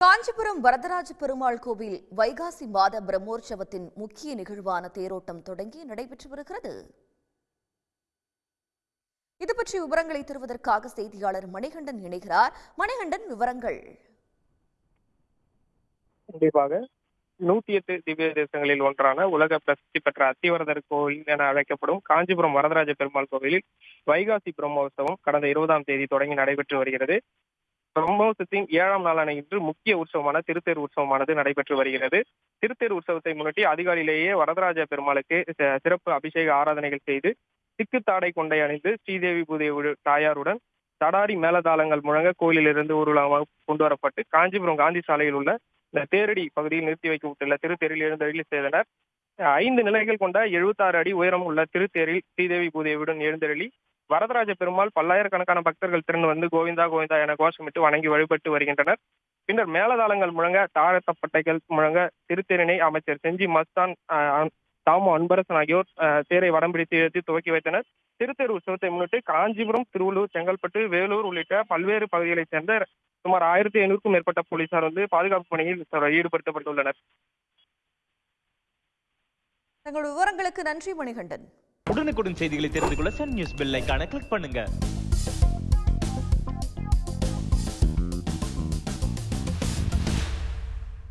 காஞ்சிபுரம் வரதராஜ பெருமாள் கோவில் வைகாசி மாத பிரம்மோற்சவத்தின் முக்கிய நிகழ்வான தேரோட்டம் தொடங்கி நடைபெற்று வருகிறது. இதுபற்றி விவரங்களை தருவதற்காக செய்தியாளர் மணிகண்டன் இணைகிறார். மணிகண்டன், விவரங்கள். கண்டிப்பாக 108 திவ்ய தேசங்களில் ஒன்றான உலக பிரசித்தி பெற்ற அத்திவரதர் கோவில் என அழைக்கப்படும் காஞ்சிபுரம் வரதராஜ பெருமாள் கோவிலில் வைகாசி பிரம்மோற்சவம் கடந்த 20ஆம் தேதி தொடங்கி நடைபெற்று வருகிறது. பிரம்மோற்சவத்தின் 7ஆம் நாளான இன்று முக்கிய உற்சவமான திருத்தேர் உற்சவமானது நடைபெற்று வருகிறது. திருத்தேர் உற்சவத்தை முன்னிட்டு அதிகாலையிலேயே வரதராஜ பெருமாளுக்கு சிறப்பு அபிஷேக ஆராதனைகள் செய்து திக்கு தாடை கொண்டை அணிந்து ஸ்ரீதேவி பூதேவி தாயாருடன் தடாரி மேலதாளங்கள் முழங்க கோயிலிலிருந்து ஊர்வலமாக கொண்டு வரப்பட்டு காஞ்சிபுரம் காந்தி சாலையில் உள்ள இந்த தேரடி பகுதியில் நிறுத்தி வைக்கப்பட்டுள்ள திருத்தேரில் எழுந்தருளி செய்தனர். 5 நிலைகள் கொண்ட 76 அடி உயரம் உள்ள திருத்தேரில் ஸ்ரீதேவி பூதேவியுடன் எழுந்தருளி வரதராஜ பெருமாள் பல்லாயிரக்கணக்கான பக்தர்கள் திறன் வந்து கோவிந்தா கோவிந்தா என கோஷமிட்டு வணங்கி வழிபட்டு வருகின்றனர். பின்னர் மேலதாளங்கள் முழங்க தாழத்தப்பட்டைகள் முழங்க திருத்தேரினை அமைச்சர் செஞ்சி மஸ்தான் தாமு அன்பரசன் ஆகியோர் தேரை வடம் பிடித்து இழுத்து துவக்கி வைத்தனர். திருத்தேர் உற்சவத்தை முன்னிட்டு காஞ்சிபுரம், திருவள்ளூர், செங்கல்பட்டு, வேலூர் உள்ளிட்ட பல்வேறு பகுதிகளைச் சேர்ந்த சுமார் 1500க்கும் மேற்பட்ட போலீசார் பாதுகாப்பு பணியில் ஈடுபடுத்தப்பட்டுள்ளனர். தங்கள் விவரங்களுக்கு நன்றி மணிகண்டன். உடனுக்குடன் செய்திகளை தெரிந்து கொள்ள சன் நியூஸ் பெல் ஐகானை கிளிக் பண்ணுங்க.